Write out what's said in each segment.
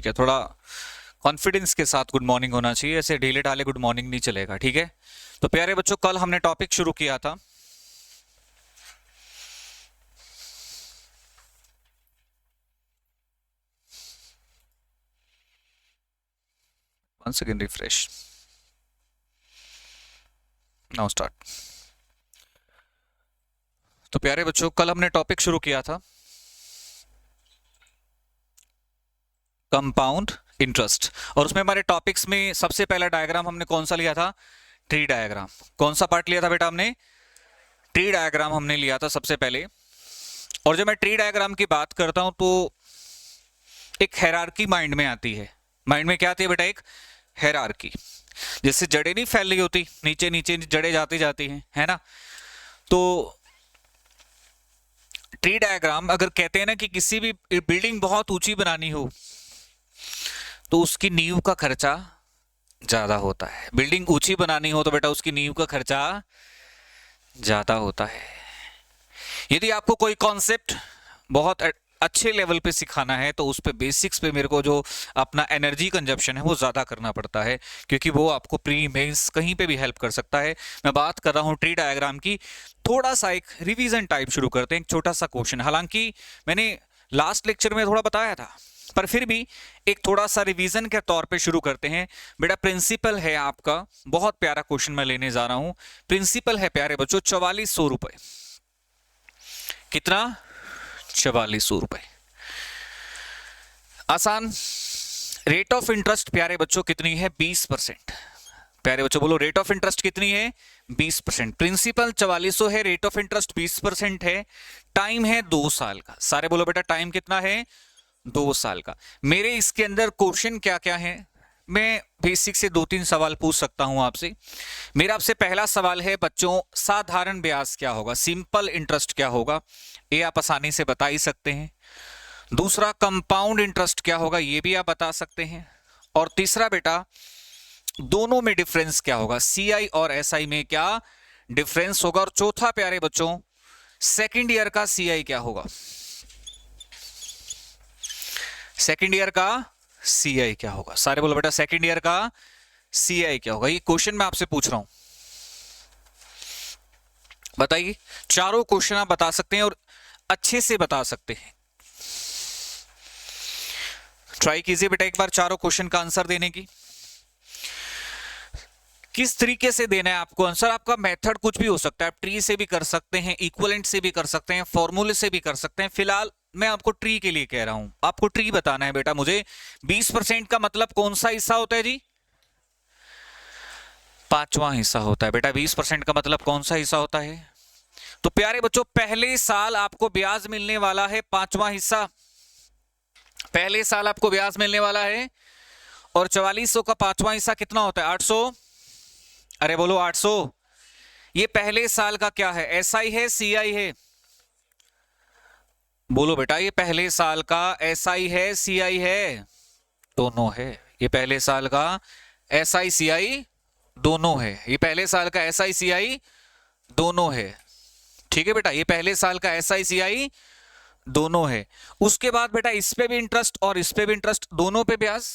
ठीक है, थोड़ा कॉन्फिडेंस के साथ गुड मॉर्निंग होना चाहिए, ऐसे ढीले ढाले गुड मॉर्निंग नहीं चलेगा, ठीक है। तो प्यारे बच्चों, कल हमने टॉपिक शुरू किया था one second, refresh, now start. तो प्यारे बच्चों, कल हमने टॉपिक शुरू किया था कंपाउंड इंटरेस्ट, और उसमें हमारे टॉपिक्स में सबसे पहला डायग्राम हमने कौन सा लिया था? Tree diagram. कौन सा पार्ट लिया था बेटा हमने? ट्री डायग्राम हमने लिया था सबसे पहले। और जब मैं ट्री डायग्राम की बात करता हूं तो एक हायरार्की माइंड में आती है। माइंड में क्या आती है बेटा? एक हायरार्की। जैसे जड़ें नहीं फैल रही होती, नीचे नीचे जड़ें जाती जाती हैं, है ना। तो ट्री डायग्राम, अगर कहते हैं ना कि किसी भी बिल्डिंग बहुत ऊंची बनानी हो तो उसकी नींव का खर्चा ज्यादा होता है। बिल्डिंग ऊंची बनानी हो तो बेटा उसकी नींव का खर्चा ज्यादा होता है। यदि आपको कोई कॉन्सेप्ट बहुत अच्छे लेवल पे सिखाना है तो उस पे बेसिक्स पे मेरे को जो अपना एनर्जी कंजप्शन है वो ज्यादा करना पड़ता है, क्योंकि वो आपको प्री मेंस कहीं पे भी हेल्प कर सकता है। मैं बात कर रहा हूँ ट्री डायग्राम की। थोड़ा सा एक रिवीजन टाइप शुरू करते हैं, एक छोटा सा क्वेश्चन। हालांकि मैंने लास्ट लेक्चर में थोड़ा बताया था, पर फिर भी एक थोड़ा सा रिवीजन के तौर पे शुरू करते हैं। बेटा प्रिंसिपल है आपका, बहुत प्यारा क्वेश्चन मैं लेने जा रहा हूं। प्रिंसिपल है प्यारे बच्चों 4400 रुपए। कितना? 4400 रुपए। आसान। रेट ऑफ इंटरेस्ट प्यारे बच्चों कितनी है? 20%। प्यारे बच्चों बोलो, रेट ऑफ इंटरेस्ट कितनी है? 20%। प्रिंसिपल 4400 है, रेट ऑफ इंटरेस्ट 20% है, टाइम है 2 साल का। सारे बोलो बेटा, टाइम कितना है? 2 साल का। मेरे इसके अंदर क्वेश्चन क्या क्या है, मैं बेसिक से 2-3 सवाल पूछ सकता हूं आपसे। मेरा आपसे पहला सवाल है बच्चों, साधारण ब्याज क्या होगा? सिंपल इंटरेस्ट क्या होगा? ये आप आसानी से बता ही सकते हैं। दूसरा, कंपाउंड इंटरेस्ट क्या होगा? ये भी आप बता सकते हैं। और तीसरा बेटा, दोनों में डिफरेंस क्या होगा? सीआई और एसआई में क्या डिफरेंस होगा? और चौथा प्यारे बच्चों, सेकेंड ईयर का सीआई क्या होगा? सेकेंड ईयर का सीआई क्या होगा? सारे बोलो बेटा, सेकेंड ईयर का सीआई क्या होगा? ये क्वेश्चन मैं आपसे पूछ रहा हूं, बताइए। चारों क्वेश्चन आप बता सकते हैं और अच्छे से बता सकते हैं। ट्राई कीजिए बेटा एक बार चारों क्वेश्चन का आंसर देने की। किस तरीके से देना है आपको आंसर? आपका मेथड कुछ भी हो सकता है, आप ट्री से भी कर सकते हैं, इक्विवेलेंट से भी कर सकते हैं, फॉर्मूले से भी कर सकते हैं। फिलहाल मैं आपको ट्री के लिए कह रहा हूं, आपको ट्री बताना है बेटा मुझे। 20% का मतलब कौन सा हिस्सा होता है जी? 5वां हिस्सा होता है बेटा। 20% का मतलब कौन सा हिस्सा होता है? तो प्यारे बच्चों, पहले साल आपको ब्याज मिलने वाला है 5वां हिस्सा। पहले साल आपको ब्याज मिलने वाला है। और 4400 का 5वां हिस्सा कितना होता है? 800। अरे बोलो 800। ये पहले साल का क्या है? एसआई है, सीआई है? बोलो बेटा, ये पहले साल का एसआई है, सीआई है? दोनों है। ये पहले साल का एसआई सीआई दोनों है। ये पहले साल का एसआई सीआई दोनों है, ठीक है बेटा। ये पहले साल का एसआई सीआई दोनों है। उसके बाद बेटा इस पे भी इंटरेस्ट और इस पे भी इंटरेस्ट, दोनों पे ब्याज,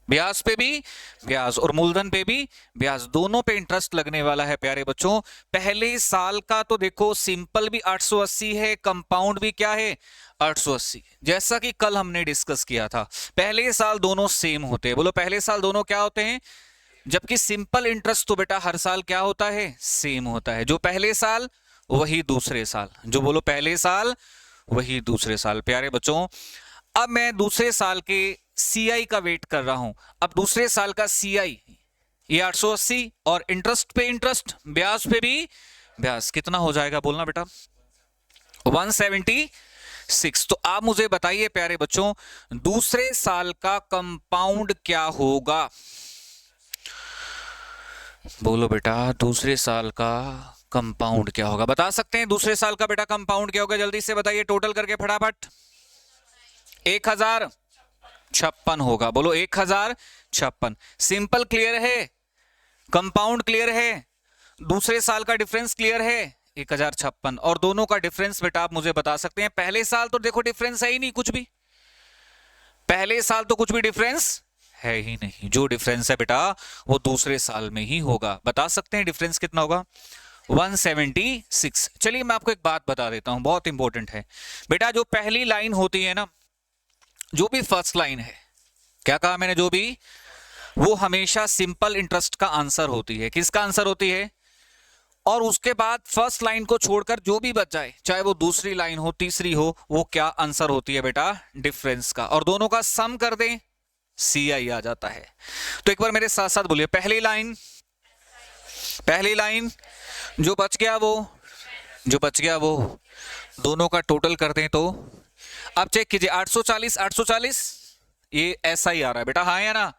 ब्याज पे भी ब्याज और मूलधन पे भी ब्याज, दोनों पे इंटरेस्ट लगने वाला है प्यारे बच्चों। पहले साल का तो देखो सिंपल भी 880 है, कंपाउंड भी क्या है? 880। जैसा कि कल हमने डिस्कस किया था, पहले साल दोनों सेम होते हैं। बोलो, पहले साल दोनों क्या होते हैं? जबकि सिंपल इंटरेस्ट तो बेटा हर साल क्या होता है? सेम होता है। जो पहले साल वही दूसरे साल, जो बोलो पहले साल वही दूसरे साल। प्यारे बच्चों, अब मैं दूसरे साल के सीआई का वेट कर रहा हूं। अब दूसरे साल का सीआई ये 880 और इंटरेस्ट पे इंटरेस्ट, ब्याज पे भी ब्याज, कितना हो जाएगा? बोलना बेटा। 176। तो आप मुझे बताइए प्यारे बच्चों, दूसरे साल का कंपाउंड क्या होगा? बोलो बेटा, दूसरे साल का कंपाउंड क्या होगा? बता सकते हैं दूसरे साल का बेटा कंपाउंड क्या होगा? जल्दी से बताइए, टोटल करके फटाफट। 1056 होगा। बोलो 1056। सिंपल क्लियर है, कंपाउंड क्लियर है, दूसरे साल का डिफरेंस क्लियर है, 1056। और दोनों का डिफरेंस बेटा आप मुझे बता सकते हैं। पहले साल तो देखो डिफरेंस है ही नहीं कुछ भी, पहले साल तो कुछ भी डिफरेंस है ही नहीं, जो डिफरेंस है बेटा वो दूसरे साल में ही होगा। बता सकते हैं डिफरेंस कितना होगा? 176। चलिए मैं आपको एक बात बता देता हूं, बहुत इंपॉर्टेंट है बेटा। जो पहली लाइन होती है ना, जो भी फर्स्ट लाइन है, क्या कहा मैंने, जो भी, वो हमेशा सिंपल इंटरेस्ट का आंसर होती है। किसका आंसर होती है? और उसके बाद फर्स्ट लाइन को छोड़कर जो भी बच जाए, चाहे वो दूसरी लाइन हो तीसरी हो, वो क्या आंसर होती है बेटा? डिफरेंस का। और दोनों का सम कर दें, CI आ जाता है। तो एक बार मेरे साथ साथ बोलिए, पहली लाइन, पहली लाइन, जो बच गया वो, जो बच गया वो, दोनों का टोटल कर दें तो अब चेक कीजिए, 840 840 ये ऐसा ही आ रहा है बेटा, हाँ या ना?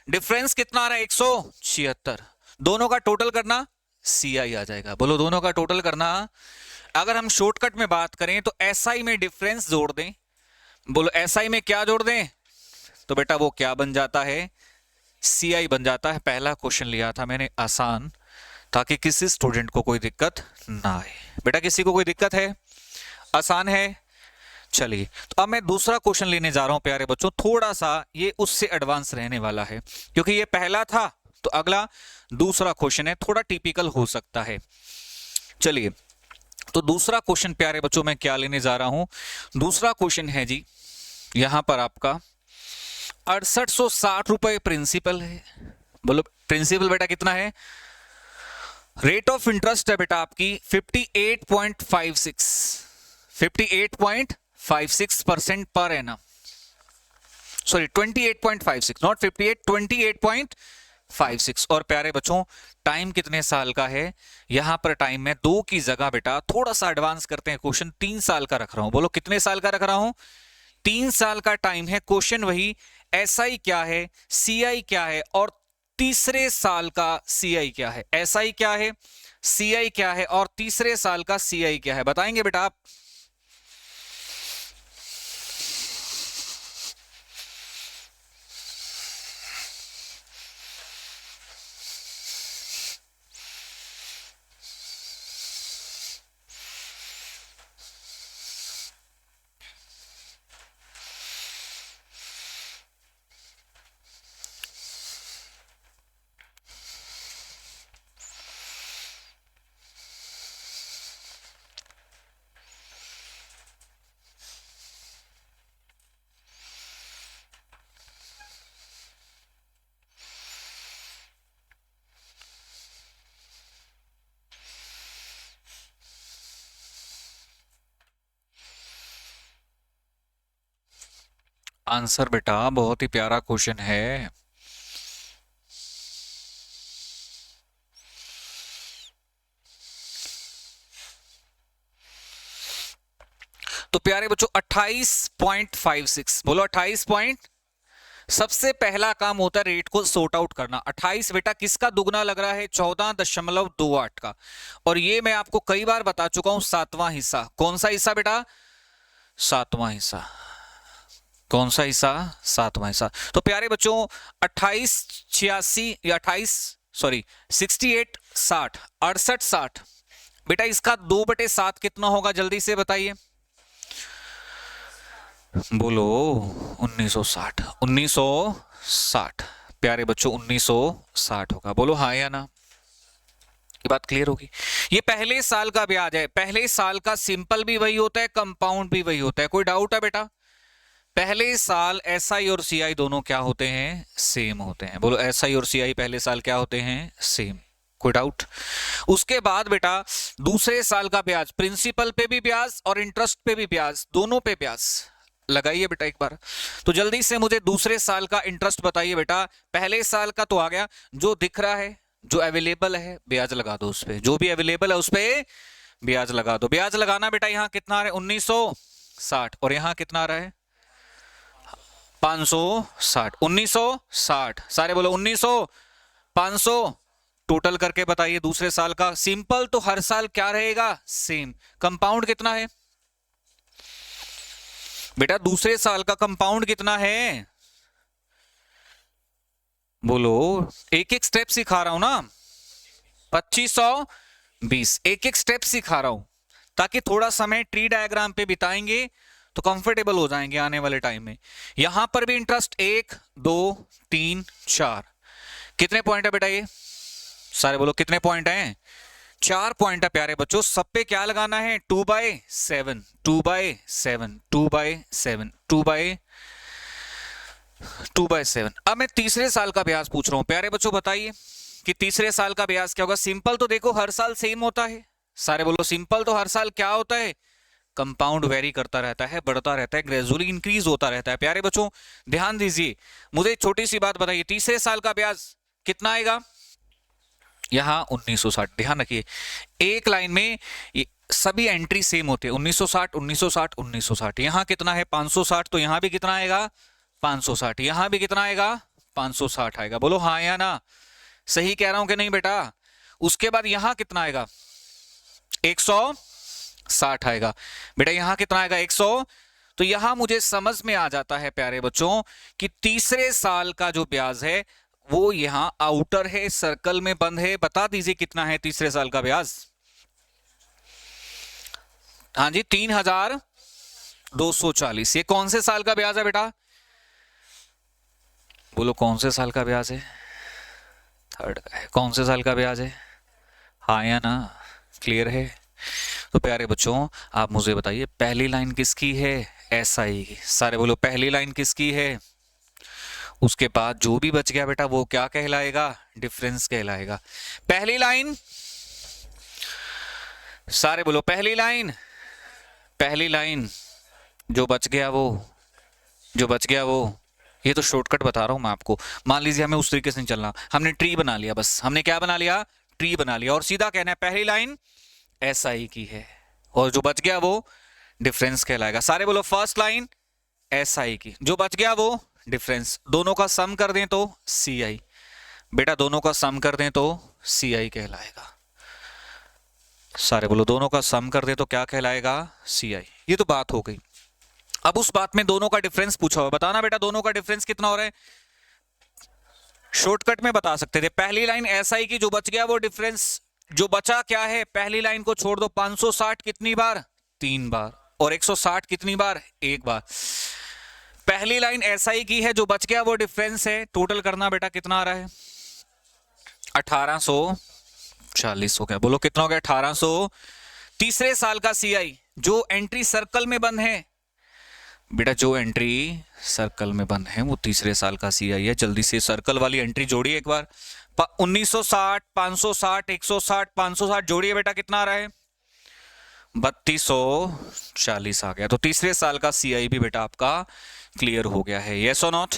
डिफरेंस कितना आ रहा है? 176। दोनों का टोटल करना, CI आ जाएगा। बोलो, दोनों का टोटल करना। अगर हम शॉर्टकट में बात करें तो SI में डिफरेंस जोड़ दें। बोलो, SI में क्या जोड़ दें? तो बेटा वो क्या बन जाता है? CI बन जाता है। पहला क्वेश्चन लिया था मैंने आसान, ताकि किसी स्टूडेंट को कोई दिक्कत ना आए। बेटा किसी को कोई दिक्कत है? आसान है। चलिए, तो अब मैं दूसरा क्वेश्चन लेने जा रहा हूं प्यारे बच्चों। थोड़ा सा ये उससे एडवांस रहने वाला है, क्योंकि ये पहला था तो अगला दूसरा क्वेश्चन है, थोड़ा टिपिकल हो सकता है। चलिए, तो दूसरा क्वेश्चन प्यारे बच्चों मैं क्या लेने जा रहा हूं? दूसरा क्वेश्चन है जी, यहां पर आपका 6860 रुपए प्रिंसिपल है। बोलो, प्रिंसिपल बेटा कितना है? रेट ऑफ इंटरेस्ट है बेटा आपकी 58.56, 58.56% पर एनम। Sorry 28.56, not 58, 28.56। और प्यारे बच्चों, टाइम कितने साल का है? यहां पर टाइम में 2 की जगह बेटा थोड़ा सा एडवांस करते हैं, क्वेश्चन 3 साल का रख रहा हूं। बोलो, कितने साल का रख रहा हूं? 3 साल का टाइम है। क्वेश्चन वही, SI क्या है, CI क्या है, और तीसरे साल का CI क्या है? SI क्या है, CI क्या है, और तीसरे साल का CI क्या है? बताएंगे बेटा आप? आंसर बेटा बहुत ही प्यारा क्वेश्चन है। तो प्यारे बच्चों 28.56, बोलो 28 पॉइंट। सबसे पहला काम होता है रेट को सॉर्ट आउट करना। 28 बेटा किसका दुगना लग रहा है? 14.28 का। और ये मैं आपको कई बार बता चुका हूं, 7वां हिस्सा। कौन सा हिस्सा बेटा? 7वां हिस्सा। कौन सा हिस्सा? 7वां हिस्सा। तो प्यारे बच्चों 2886 या 68 60 68 60 बेटा, इसका 2/7 कितना होगा? जल्दी से बताइए। बोलो 1960। 1960 प्यारे बच्चों 1960 होगा। बोलो हाँ या ना? ये बात क्लियर होगी। ये पहले साल का ब्याज है। पहले साल का सिंपल भी वही होता है, कंपाउंड भी वही होता है। कोई डाउट है बेटा? पहले साल SI और CI दोनों क्या होते हैं? सेम होते हैं। बोलो SI और CI पहले साल क्या होते हैं? सेम। कोई डाउट? उसके बाद बेटा दूसरे साल का ब्याज, प्रिंसिपल पे भी ब्याज और इंटरेस्ट पे भी ब्याज, दोनों पे ब्याज लगाइए बेटा एक बार। तो जल्दी से मुझे दूसरे साल का इंटरेस्ट बताइए बेटा। पहले साल का तो आ गया, जो दिख रहा है, जो अवेलेबल है, ब्याज लगा दो उस पे। जो भी अवेलेबल है उस पे ब्याज लगा दो। ब्याज लगाना बेटा, यहां कितना आ रहा है? 1960। और यहां कितना आ रहा है? 560। 1960 सारे बोलो 1900 500 टोटल करके बताइए। दूसरे साल का सिंपल तो हर साल क्या रहेगा? सेम। कंपाउंड कितना है बेटा? दूसरे साल का कंपाउंड कितना है? बोलो, एक एक स्टेप सिखा रहा हूं ना, 2520। एक एक स्टेप सिखा रहा हूं ताकि थोड़ा समय ट्री डायग्राम पे बिताएंगे तो कंफर्टेबल हो जाएंगे आने वाले टाइम में। यहां पर भी इंटरेस्ट 1 2 3 4, कितने पॉइंट है बेटा? ये सारे बोलो कितने पॉइंट हैं? 4 पॉइंट है प्यारे बच्चों। सब पे क्या लगाना है? 2/7 2/7 2/7 2/7। अब मैं तीसरे साल का ब्याज पूछ रहा हूं प्यारे बच्चों, बताइए कि तीसरे साल का ब्याज क्या होगा? सिंपल तो देखो हर साल सेम होता है, सारे बोलो सिंपल तो हर साल क्या होता है? कंपाउंड वेरी करता रहता है, बढ़ता रहता है, ग्रेजुअली इंक्रीज होता रहता है। प्यारे बच्चों ध्यान दीजिए, मुझे एक छोटी सी बात बताइए, तीसरे साल का ब्याज कितना आएगा? यहां 1960, ध्यान रखिए एक लाइन में सभी एंट्री सेम होते हैं, 1960 1960 1960। यहां कितना है? 560, तो यहां भी कितना आएगा? 560। यहां भी कितना आएगा? 560 आएगा। बोलो हाँ या ना, सही कह रहा हूं कि नहीं बेटा? उसके बाद यहां कितना आएगा? 160 आएगा। बेटा यहां कितना आएगा? 100। तो यहां मुझे समझ में आ जाता है प्यारे बच्चों कि तीसरे साल का जो ब्याज है वो यहां आउटर है, सर्कल में बंद है। बता दीजिए कितना है तीसरे साल का ब्याज? हाँ जी 3240। ये कौन से साल का ब्याज है बेटा? बोलो कौन से साल का ब्याज है? थर्ड का है। कौन से साल का ब्याज है? हाँ या ना, क्लियर है? तो प्यारे बच्चों आप मुझे बताइए पहली लाइन किसकी है? एसआई की। सारे बोलो पहली लाइन किसकी है? उसके बाद जो भी बच गया बेटा वो क्या कहलाएगा? डिफरेंस कहलाएगा। पहली लाइन, सारे बोलो पहली लाइन, पहली लाइन जो बच गया वो, जो बच गया वो, ये तो शॉर्टकट बता रहा हूं मैं आपको। मान लीजिए हमें उस तरीके से नहीं चलना, हमने ट्री बना लिया, बस हमने क्या बना लिया? ट्री बना लिया, और सीधा कहना है पहली लाइन एसआई की है और जो बच गया वो डिफरेंस कहलाएगा। सारे बोलो फर्स्ट लाइन एसआई की, जो बच गया वो डिफरेंस। दोनों का सम कर दें तो सीआई। बेटा दोनों का सम कर दें तो सीआई कहलाएगा। सारे बोलो दोनों का सम कर दें तो क्या कहलाएगा? सीआई। ये तो बात हो गई। अब उस बात में दोनों का डिफरेंस पूछा हुआ, बताना बेटा दोनों का डिफरेंस कितना हो रहा है? शॉर्टकट में बता सकते थे, पहली लाइन एसआई की, जो बच गया वो डिफरेंस। जो बचा क्या है? पहली लाइन को छोड़ दो, 560 कितनी बार? 3 बार। और 160 कितनी बार? 1 बार। पहली लाइन एसआई की है, जो बच गया वो डिफरेंस है। टोटल करना बेटा कितना आ रहा है? 1840 हो गया। बोलो कितना हो गया? 1800। तीसरे साल का सीआई जो एंट्री सर्कल में बंद है, बेटा जो एंट्री सर्कल में बंद है वो तीसरे साल का सीआई है। जल्दी से सर्कल वाली एंट्री जोड़िए एक बार। 1960 560 160 560 जोड़िए बेटा, कितना आ रहा है? 3240 आ गया। तो तीसरे साल का सीआई भी बेटा आपका क्लियर हो गया है। यस और नॉट?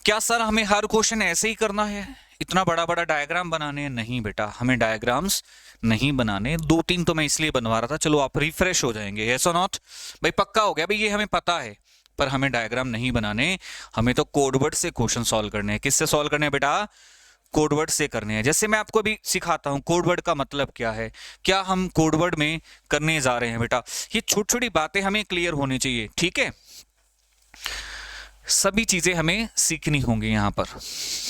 क्या सर हमें हर क्वेश्चन ऐसे ही करना है, इतना बड़ा बड़ा डायग्राम बनाने हैं? नहीं बेटा, हमें डायग्राम्स नहीं बनाने। 2-3 तो मैं इसलिए बनवा रहा था, चलो आप रिफ्रेश हो जाएंगे। यस और नॉट? भाई पक्का हो गया? भाई ये हमें पता है, पर हमें डायग्राम नहीं बनाने, हमें तो कोडवर्ड से क्वेश्चन सॉल्व करने हैं। किससे सॉल्व करने हैं बेटा? कोडवर्ड से करने हैं। जैसे मैं आपको अभी सिखाता हूं कोडवर्ड का मतलब क्या है, क्या हम कोडवर्ड में करने जा रहे हैं बेटा। ये छोटी छोटी बातें हमें क्लियर होनी चाहिए, ठीक है? सभी चीजें हमें सीखनी होंगी यहां पर।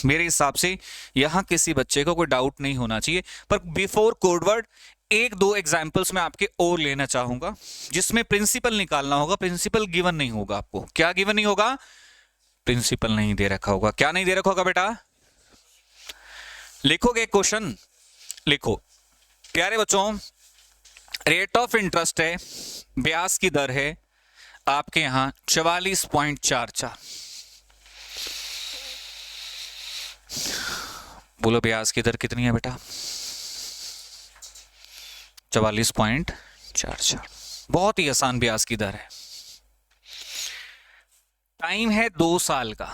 मेरे हिसाब से यहां किसी बच्चे को कोई डाउट नहीं होना चाहिए। पर बिफोर कोडवर्ड 1-2 एग्जाम्पल्स मैं आपके और लेना चाहूंगा, जिसमें प्रिंसिपल निकालना होगा। प्रिंसिपल गिवन नहीं होगा आपको। क्या गिवन नहीं होगा? प्रिंसिपल नहीं दे रखा होगा। क्या नहीं दे रखा होगा बेटा? लिखोगे क्वेश्चन? लिखो प्यारे बच्चों, रेट ऑफ इंटरेस्ट है, ब्याज की दर है आपके यहां 44.44। बोलो ब्याज की दर कितनी है बेटा? 44.44। बहुत ही आसान ब्याज की दर है। टाइम है 2 साल का।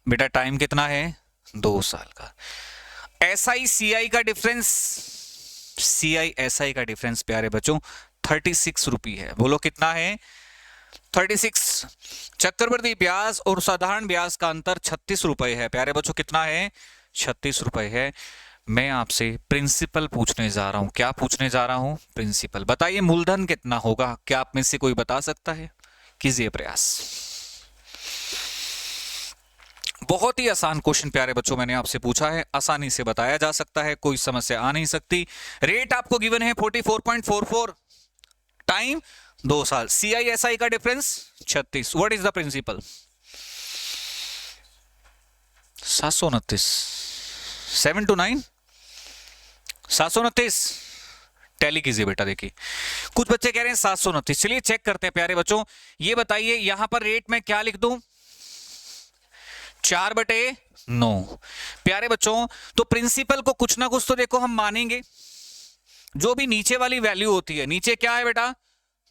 बेटा टाइम कितना है? 2 साल का। एसआई सीआई का डिफरेंस, सीआई एसआई का डिफरेंस प्यारे बच्चों 36 रुपये है। बोलो कितना है? 36। चक्रवृद्धि ब्याज और साधारण ब्याज का अंतर 36 रुपए है। प्यारे बच्चों कितना है? 36 रुपए है। मैं आपसे प्रिंसिपल पूछने जा रहा हूं। क्या पूछने जा रहा हूं? प्रिंसिपल। बताइए मूलधन कितना होगा? क्या आप में से कोई बता सकता है? कीजिए प्रयास। बहुत ही आसान क्वेश्चन प्यारे बच्चों मैंने आपसे पूछा है, आसानी से बताया जा सकता है, कोई समस्या आ नहीं सकती। रेट आपको गिवन है 44.44, टाइम 2 साल। CISI का difference 36। What is the principal? 729, 7 to 9, 729। Tally कीजिए बेटा। देखिए कुछ बच्चे कह रहे हैं 729। चलिए चेक करते हैं प्यारे बच्चों। ये बताइए यहां पर रेट में क्या लिख दूं? 4/9। प्यारे बच्चों तो प्रिंसिपल को कुछ ना कुछ तो देखो हम मानेंगे। जो भी नीचे वाली वैल्यू होती है, नीचे क्या है बेटा?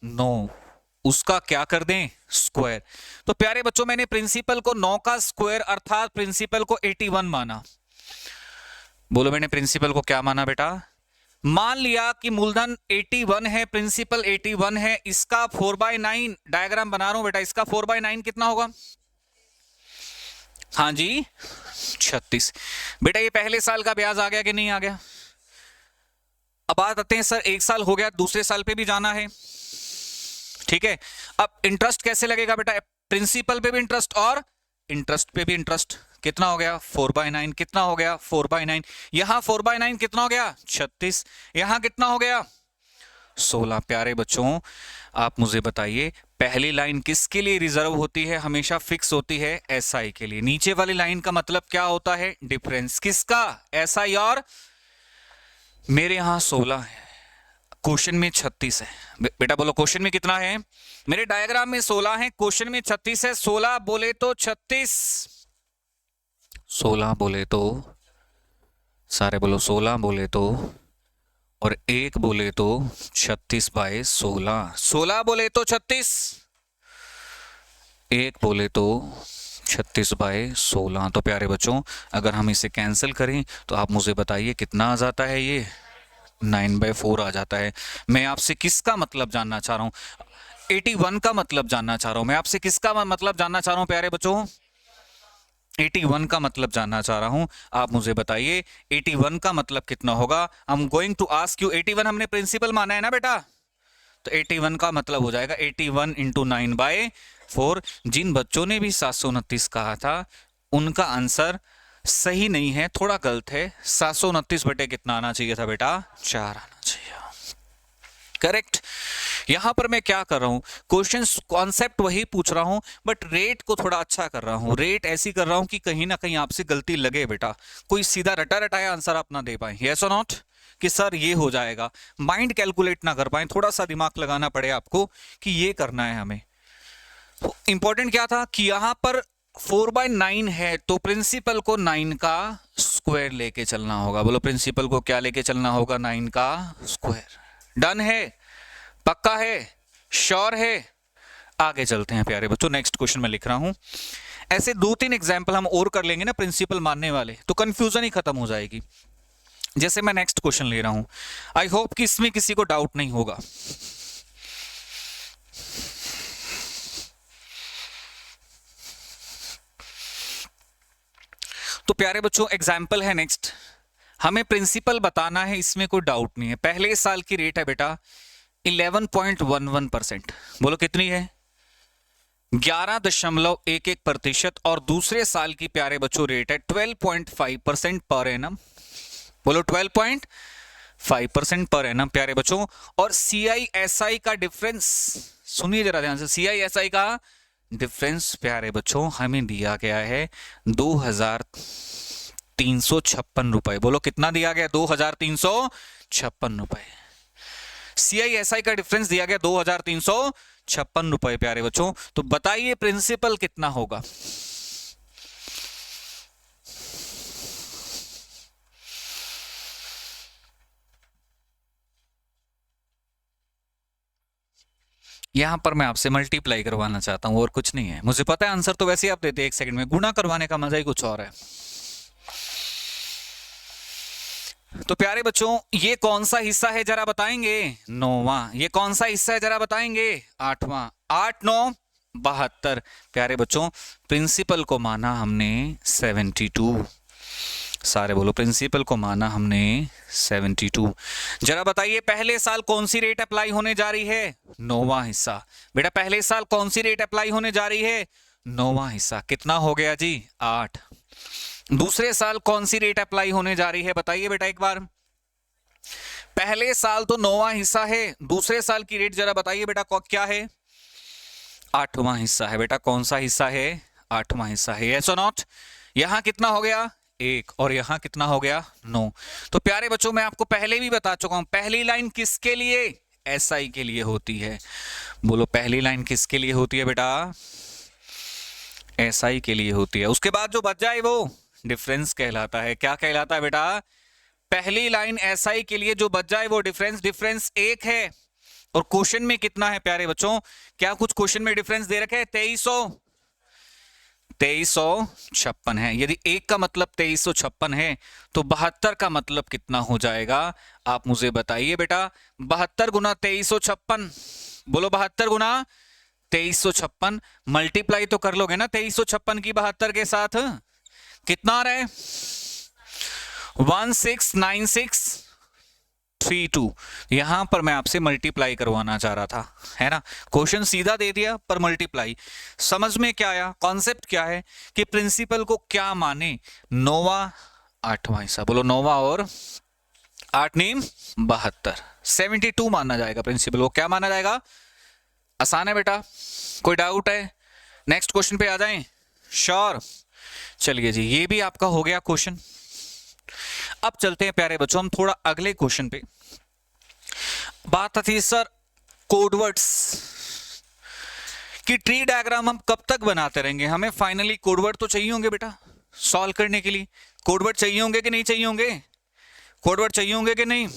9, उसका क्या कर दें? स्क्वायर। तो प्यारे बच्चों मैंने प्रिंसिपल को 9 का स्क्वायर अर्थात प्रिंसिपल को 81 माना। बोलो मैंने प्रिंसिपल को क्या माना बेटा? मान लिया कि मूलधन 81 है, प्रिंसिपल 81 है। इसका 4/9 डायग्राम बना रहा हूं बेटा। इसका 4/9 कितना होगा? हाँ जी 36। बेटा ये पहले साल का ब्याज आ गया कि नहीं आ गया? अब बात आते हैं सर 1 साल हो गया, दूसरे साल पे भी जाना है, ठीक है। अब इंटरेस्ट कैसे लगेगा बेटा? प्रिंसिपल पे भी इंटरेस्ट और इंटरेस्ट पे भी इंटरेस्ट। कितना हो गया? 4/9। कितना हो गया? 4/9। यहां 4/9 कितना हो गया? 36। यहां कितना हो गया? 16। प्यारे बच्चों आप मुझे बताइए पहली लाइन किसके लिए रिजर्व होती है? हमेशा फिक्स होती है SI के लिए। नीचे वाली लाइन का मतलब क्या होता है? डिफरेंस। किसका? SI और मेरे यहां 16 है, क्वेश्चन में 36 है। बेटा बोलो क्वेश्चन में कितना है? मेरे डायग्राम में 16 है, क्वेश्चन में 36 है। 16 बोले तो 36, 16 बोले तो सारे बोलो 16 बोले तो, और 1 बोले तो 36/16। 16 बोले तो 36, 1 बोले तो 36/16। तो प्यारे बच्चों अगर हम इसे कैंसिल करें तो आप मुझे बताइए कितना आ जाता है? ये 9/4 आ जाता है। मैं आपसे किसका मतलब जानना चाह रहा हूं? 81 का मतलब जानना चाह रहा हूं मैं आपसे। किसका मतलब जानना चाह रहा हूं प्यारे बच्चों? 81 का मतलब जानना चाह रहा हूं। आप मुझे बताइए 81 का मतलब कितना होगा? I am going to ask you. 81 हमने प्रिंसिपल माना है ना बेटा, तो 81 का मतलब हो जाएगा 81 × 9/4। जिन बच्चों ने भी 729 कहा था उनका आंसर सही नहीं है, थोड़ा गलत है। 729 बटे कितना आना चाहिए था बेटा? 4 आना चाहिए। करेक्ट। यहां पर मैं क्या कर रहा हूं? क्वेश्चन कॉन्सेप्ट वही पूछ रहा हूं, बट रेट को थोड़ा अच्छा कर रहा हूं। रेट ऐसी कर रहा हूं कि कहीं ना कहीं आपसे गलती लगे बेटा, कोई सीधा रटा रटाया आंसर आप ना दे पाए। यस और नॉट? कि सर ये हो जाएगा, माइंड कैलकुलेट ना कर पाए, थोड़ा सा दिमाग लगाना पड़े आपको कि ये करना है हमें। तो इंपॉर्टेंट क्या था कि यहां पर 4/9 है तो प्रिंसिपल को 9 का स्क्वायर लेके चलना होगा। बोलो प्रिंसिपल को क्या लेके चलना होगा? 9 का स्क्वायर। डन है? पक्का है? श्योर है? आगे चलते हैं प्यारे बच्चों। नेक्स्ट क्वेश्चन मैं लिख रहा हूं। ऐसे 2-3 एग्जाम्पल हम और कर लेंगे ना प्रिंसिपल मानने वाले, तो कंफ्यूजन ही खत्म हो जाएगी। जैसे मैं नेक्स्ट क्वेश्चन ले रहा हूं, आई होप कि इसमें किसी को डाउट नहीं होगा। तो प्यारे बच्चों एग्जाम्पल है नेक्स्ट। हमें प्रिंसिपल बताना है, इसमें कोई डाउट नहीं है। पहले साल की रेट है बेटा 11.11%। बोलो कितनी है? 11.11% और दूसरे साल की प्यारे बच्चों रेट है 12.5% पर एनम। बोलो 12.5% पर एनम प्यारे बच्चों। और CISI का डिफरेंस सुनिए जरा ध्यान से। CISI का डिफरेंस प्यारे बच्चों हमें दिया गया है 2356 रुपए। बोलो कितना दिया गया? 2356 रुपए। CISI का डिफरेंस दिया गया 2356 रुपए प्यारे बच्चों। तो बताइए प्रिंसिपल कितना होगा? यहां पर मैं आपसे मल्टीप्लाई करवाना चाहता हूं और कुछ नहीं है। मुझे पता है आंसर तो वैसे ही आप देते 1 सेकंड में, गुणा करवाने का मजा ही कुछ और है। तो प्यारे बच्चों ये कौन सा हिस्सा है जरा बताएंगे? 9वां। ये कौन सा हिस्सा है जरा बताएंगे? 8वां। 8 9 72। प्यारे बच्चों प्रिंसिपल को माना हमने 72। सारे बोलो प्रिंसिपल को माना हमने 72। जरा बताइए पहले साल कौन सी रेट अप्लाई होने जा रही है? 9वां हिस्सा। बेटा पहले साल कौन सी रेट अप्लाई होने जा रही है? 9वां हिस्सा। कितना हो गया जी? 8। दूसरे साल कौन सी रेट अप्लाई होने जा रही है बताइए बेटा एक बार। पहले साल तो 9वां हिस्सा है, दूसरे साल की रेट जरा बताइए बेटा क्या है? 8वां हिस्सा है बेटा। कौन सा हिस्सा है? 8वां हिस्सा है। यस और नॉट? यहां कितना हो गया? 1 और यहां कितना हो गया? 9। तो प्यारे बच्चों मैं आपको पहले भी बता चुका हूं, पहली लाइन किसके लिए? एसआई के लिए होती है। बोलो पहली लाइन किसके लिए होती है बेटा? एसआई के लिए होती है। उसके बाद जो बच जाए वो डिफरेंस कहलाता है। क्या कहलाता है बेटा? पहली लाइन एसआई के लिए जो बच जाए वो डिफरेंस। डिफरेंस 1 है। और क्वेश्चन में कितना है प्यारे बच्चों? क्या कुछ क्वेश्चन में डिफरेंस दे रखे हैं? 2356 है। यदि 1 का मतलब 2356 है तो 72 का मतलब कितना हो जाएगा? आप मुझे बताइए बेटा। 72 गुना 2356, बोलो 72 गुना 2356 मल्टीप्लाई तो कर लोगे ना 2356 की 72 के साथ? कितना आ रहा है? 169632। यहां पर मैं आपसे मल्टीप्लाई करवाना चाह रहा था, है ना? क्वेश्चन सीधा दे दिया पर मल्टीप्लाई। समझ में क्या आया? कॉन्सेप्ट क्या है कि प्रिंसिपल को क्या माने? 9वां 8वां हिस्सा। बोलो 9वां और 8 नीम 72, 72 माना जाएगा प्रिंसिपल को। क्या माना जाएगा? आसान है बेटा, कोई डाउट है? नेक्स्ट क्वेश्चन पे आ जाएं। श्योर? चलिए जी, ये भी आपका हो गया क्वेश्चन। अब चलते हैं प्यारे बच्चों हम थोड़ा अगले क्वेश्चन पे। बात आती सर कोडवर्ड्स की ट्री डायग्राम हम कब तक बनाते रहेंगे? हमें फाइनली कोडवर्ड तो चाहिए होंगे बेटा सॉल्व करने के लिए। कोडवर्ड चाहिए होंगे कि नहीं चाहिए होंगे? कोडवर्ड चाहिए होंगे कि नहीं?